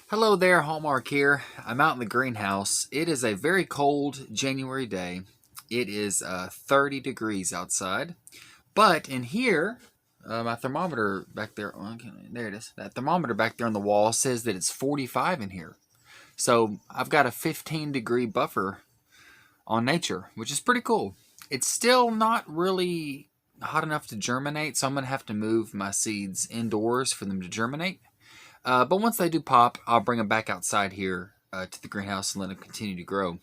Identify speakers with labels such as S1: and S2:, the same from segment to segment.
S1: Hello there, Hallmark here. I'm out in the greenhouse. It is a very cold January day. It is 30 degrees outside. But in here, my thermometer back there, okay, there it is. That thermometer back there on the wall says that it's 45 in here. So I've got a 15-degree buffer on nature, which is pretty cool. It's still not really hot enough to germinate, so I'm going to have to move my seeds indoors for them to germinate. But once they do pop, I'll bring them back outside here to the greenhouse and let them continue to grow.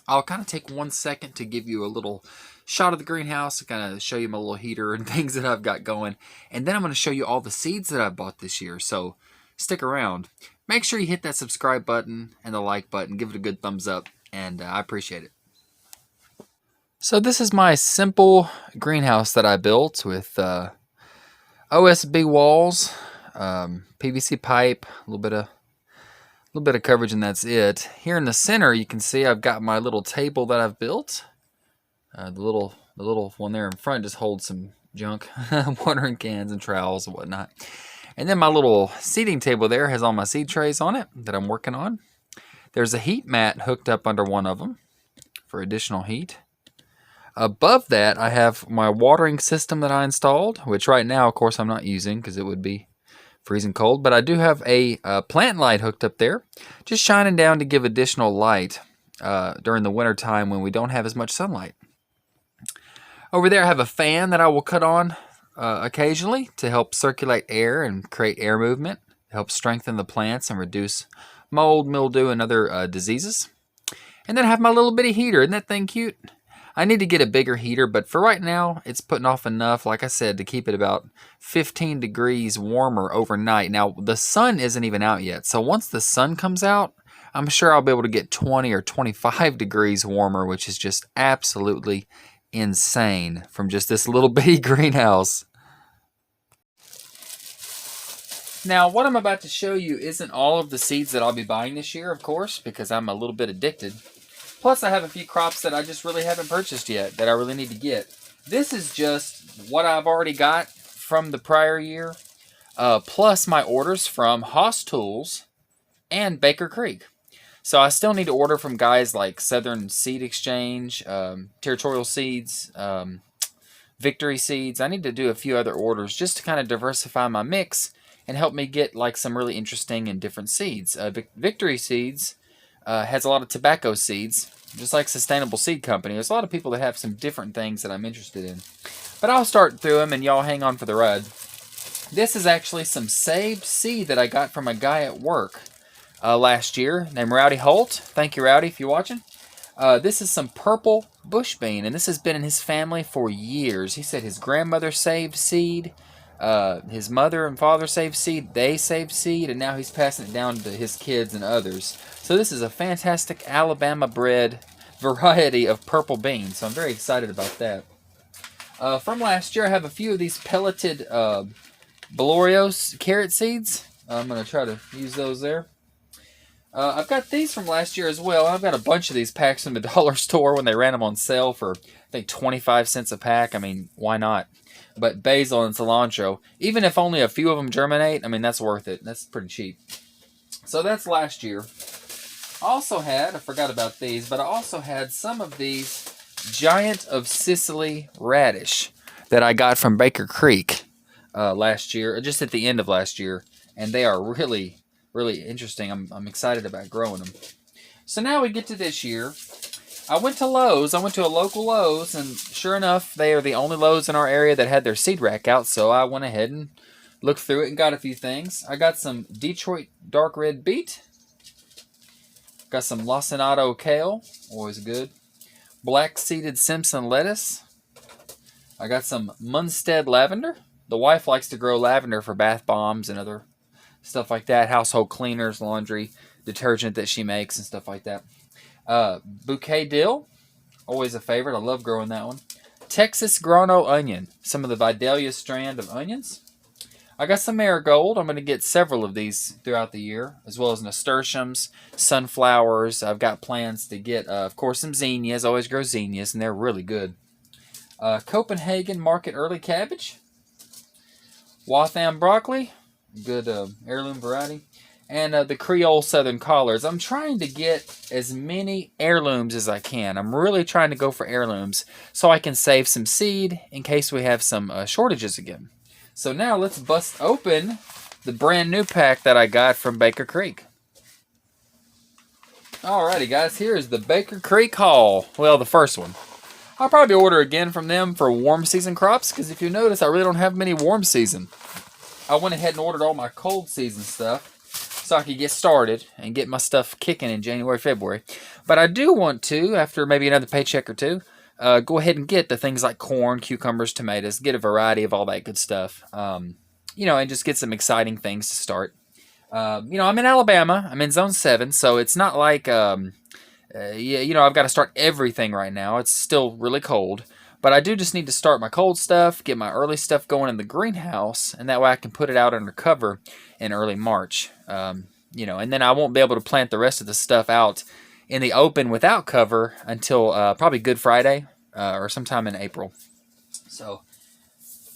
S1: I'll kind of take 1 second to give you a little shot of the greenhouse, to kind of show you my little heater and things that I've got going. And then I'm going to show you all the seeds that I bought this year. So stick around. Make sure you hit that subscribe button and the like button. Give it a good thumbs up, and I appreciate it. So this is my simple greenhouse that I built with OSB walls, PVC pipe, a little bit of coverage, and that's it. Here in the center, you can see I've got my little table that I've built. The little one there in front just holds some junk, watering cans and trowels and whatnot. And then my little seating table there has all my seed trays on it that I'm working on. There's a heat mat hooked up under one of them for additional heat. Above that, I have my watering system that I installed, which right now, of course, I'm not using because it would be freezing cold, but I do have a plant light hooked up there, just shining down to give additional light during the winter time when we don't have as much sunlight. Over there I have a fan that I will cut on occasionally to help circulate air and create air movement, help strengthen the plants and reduce mold, mildew, and other diseases. And then I have my little bitty heater. Isn't that thing cute? I need to get a bigger heater, but for right now, it's putting off enough, like I said, to keep it about 15 degrees warmer overnight. Now, the sun isn't even out yet, so once the sun comes out, I'm sure I'll be able to get 20 or 25 degrees warmer, which is just absolutely insane from just this little bitty greenhouse. Now, what I'm about to show you isn't all of the seeds that I'll be buying this year, of course, because I'm a little bit addicted. Plus, I have a few crops that I just really haven't purchased yet that I really need to get. This is just what I've already got from the prior year, plus my orders from Haas Tools and Baker Creek. So I still need to order from guys like Southern Seed Exchange, Territorial Seeds, Victory Seeds. I need to do a few other orders just to kind of diversify my mix and help me get like some really interesting and different seeds. Victory Seeds has a lot of tobacco seeds, just like Sustainable Seed Company. There's a lot of people that have some different things that I'm interested in. But I'll start through them, and y'all hang on for the ride. This is actually some saved seed that I got from a guy at work last year named Rowdy Holt. Thank you, Rowdy, if you're watching. This is some purple bush bean, and this has been in his family for years. He said his grandmother saved seed, his mother and father saved seed, they saved seed, and now he's passing it down to his kids and others. So this is a fantastic Alabama-bred variety of purple beans, so I'm very excited about that. From last year, I have a few of these pelleted Valorios carrot seeds. I'm going to try to use those there. I've got these from last year as well. I've got a bunch of these packs from the dollar store when they ran them on sale for, I think, 25 cents a pack. I mean, why not? But basil and cilantro, even if only a few of them germinate, I mean, that's worth it. That's pretty cheap. So that's last year. I forgot about these, but I also had some of these Giant of Sicily radish that I got from Baker Creek last year, just at the end of last year, and they are really, really interesting. I'm excited about growing them. So now we get to this year. I went to Lowe's. I went to a local Lowe's, and sure enough, they are the only Lowe's in our area that had their seed rack out, so I went ahead and looked through it and got a few things. I got some Detroit dark red beet. Got some lacinato kale, always good. Black seeded Simpson lettuce. I got some Munstead lavender. The wife likes to grow lavender for bath bombs and other stuff like that. Household cleaners, laundry, detergent that she makes and stuff like that. Bouquet Dill, always a favorite. I love growing that one. Texas grano onion, some of the Vidalia strand of onions. I got some marigold. I'm going to get several of these throughout the year, as well as nasturtiums, sunflowers. I've got plans to get, of course, some zinnias. I always grow zinnias, and they're really good. Copenhagen Market Early Cabbage. Waltham broccoli, good heirloom variety. and the Creole Southern Collards. I'm trying to get as many heirlooms as I can. I'm really trying to go for heirlooms so I can save some seed in case we have some shortages again. So now let's bust open the brand new pack that I got from Baker Creek. Alrighty guys, here is the Baker Creek haul. Well, the first one. I'll probably order again from them for warm season crops, because if you notice, I really don't have many warm season. I went ahead and ordered all my cold season stuff so I could get started and get my stuff kicking in January, February. But I do want to, after maybe another paycheck or two, go ahead and get the things like corn, cucumbers, tomatoes, get a variety of all that good stuff. You know, and just get some exciting things to start. You know, I'm in Alabama. I'm in Zone 7, so it's not like, you know, I've got to start everything right now. It's still really cold. But I do just need to start my cold stuff, get my early stuff going in the greenhouse, and that way I can put it out under cover in early March. You know, and then I won't be able to plant the rest of the stuff out in the open without cover until probably Good Friday or sometime in April. So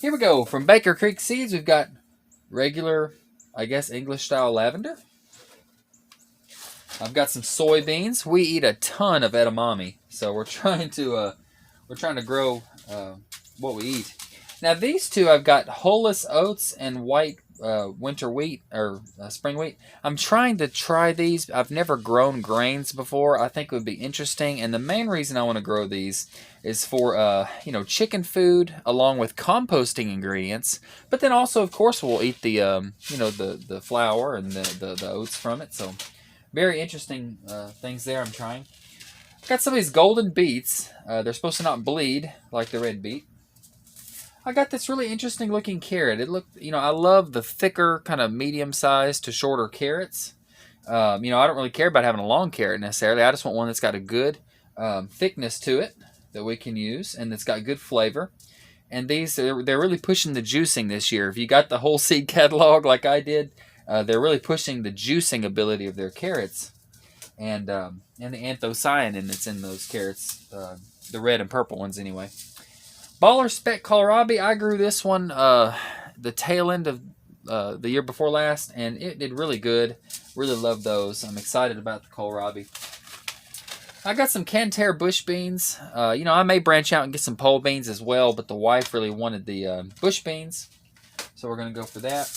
S1: here we go. From Baker Creek Seeds, we've got regular, I guess, English-style lavender. I've got some soybeans. We eat a ton of edamame, so we're trying to grow what we eat. Now these two, I've got hulless oats and white winter wheat or spring wheat. I'm trying to try these. I've never grown grains before. I think it would be interesting, and the main reason I want to grow these is for you know, chicken food along with composting ingredients. But then also, of course, we'll eat the you know, the flour and the oats from it. So very interesting things there. I'm trying. Got some of these golden beets. They're supposed to not bleed like the red beet. I got this really interesting looking carrot. It looked, you know, I love the thicker, kind of medium sized to shorter carrots. You know, I don't really care about having a long carrot necessarily. I just want one that's got a good thickness to it that we can use and that's got good flavor. And these, they're really pushing the juicing this year. If you got the whole seed catalog like I did, they're really pushing the juicing ability of their carrots. And the anthocyanin that's in those carrots, the red and purple ones anyway. Baller Spec Kohlrabi, I grew this one the tail end of the year before last, and it did really good. Really love those. I'm excited about the Kohlrabi. I got some Canter bush beans. You know, I may branch out and get some pole beans as well, but the wife really wanted the bush beans, so we're going to go for that.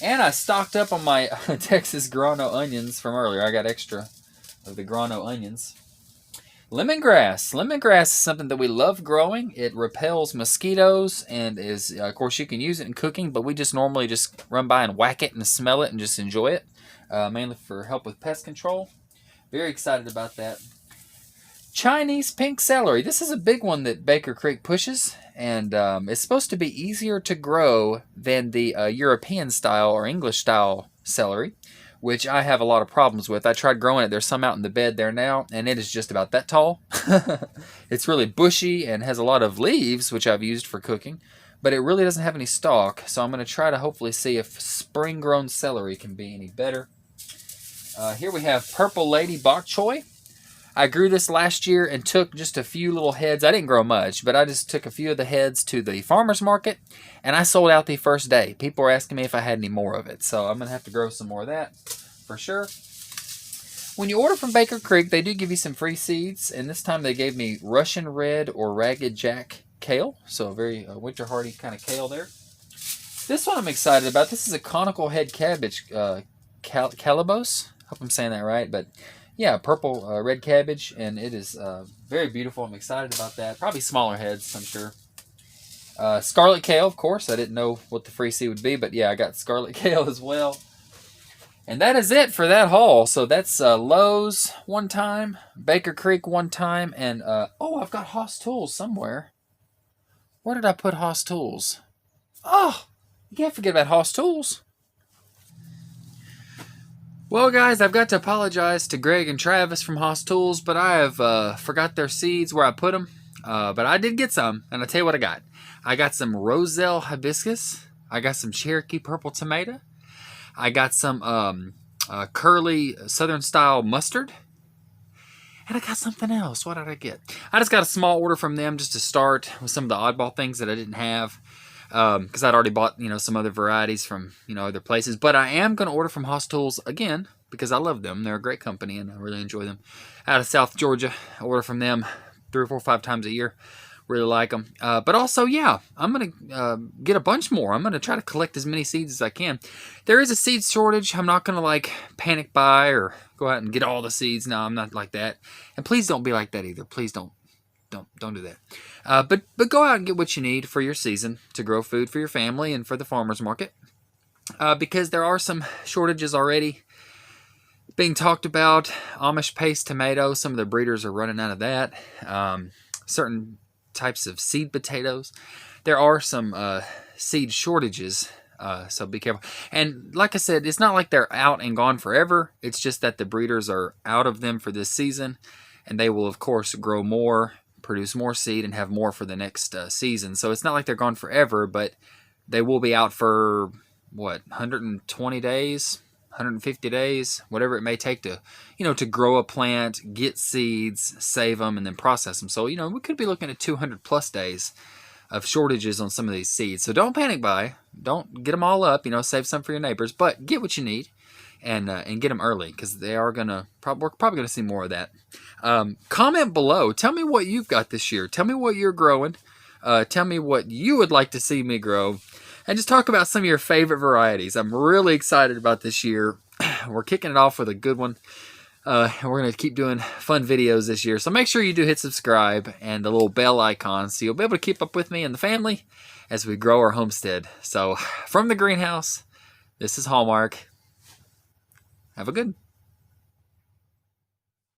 S1: And I stocked up on my Texas grano onions from earlier. I got extra of the grano onions. Lemongrass. Lemongrass is something that we love growing. It repels mosquitoes and is, of course, you can use it in cooking, but we just normally just run by and whack it and smell it and just enjoy it, mainly for help with pest control. Very excited about that. Chinese pink celery. This is a big one that Baker Creek pushes, and it's supposed to be easier to grow than the European style or English style celery, which I have a lot of problems with. I tried growing it. There's some out in the bed there now, and it is just about that tall. It's really bushy and has a lot of leaves, which I've used for cooking, but it really doesn't have any stalk, so I'm going to try to hopefully see if spring-grown celery can be any better. Here we have Purple Lady Bok Choy. I grew this last year and took just a few little heads. I didn't grow much, but I just took a few of the heads to the farmer's market, and I sold out the first day. People were asking me if I had any more of it, so I'm going to have to grow some more of that for sure. When you order from Baker Creek, they do give you some free seeds, and this time they gave me Russian Red or Ragged Jack kale, so a very winter hardy kind of kale there. This one I'm excited about. This is a conical head cabbage, calabos. Hope I'm saying that right, but yeah, purple red cabbage, and it is very beautiful. I'm excited about that. Probably smaller heads, I'm sure. Scarlet kale, of course. I didn't know what the free seed would be, but yeah, I got scarlet kale as well. And that is it for that haul. So that's Lowe's one time, Baker Creek one time, and oh, I've got Haas Tools somewhere. Where did I put Haas Tools? Oh, you can't forget about Haas Tools. Well, guys, I've got to apologize to Greg and Travis from Haas Tools, but I have forgot their seeds where I put them. But I did get some, and I'll tell you what I got. I got some Roselle hibiscus. I got some Cherokee purple tomato. I got some curly southern style mustard. And I got something else. What did I get? I just got a small order from them just to start with some of the oddball things that I didn't have. because I'd already bought, some other varieties from, other places. But I am going to order from Hoss Tools again because I love them. They're a great company and I really enjoy them. Out of South Georgia, I order from them 3 or 4 or 5 times a year. Really like them. But also, yeah, I'm going to get a bunch more. I'm going to try to collect as many seeds as I can. There is a seed shortage. I'm not going to panic buy or go out and get all the seeds. No, I'm not like that. And please don't be like that either. Please don't do that. But go out and get what you need for your season to grow food for your family and for the farmer's market. Because there are some shortages already being talked about. Amish paste tomato, some of the breeders are running out of that. Certain types of seed potatoes. There are some seed shortages, so be careful. And like I said, it's not like they're out and gone forever. It's just that the breeders are out of them for this season, and they will, of course, grow more, produce more seed, and have more for the next season. So it's not like they're gone forever, but they will be out for, 120 days? 150 days, whatever it may take to, to grow a plant, get seeds, save them, and then process them. So, we could be looking at 200 plus days of shortages on some of these seeds. So don't panic buy. Don't get them all up, save some for your neighbors, but get what you need and get them early because they are going to, we're probably going to see more of that. Comment below. Tell me what you've got this year. Tell me what you're growing. Tell me what you would like to see me grow. And just talk about some of your favorite varieties. I'm really excited about this year. We're kicking it off with a good one. And we're going to keep doing fun videos this year. So make sure you do hit subscribe and the little bell icon so you'll be able to keep up with me and the family as we grow our homestead. So from the greenhouse, this is Hallmark. Have a good one.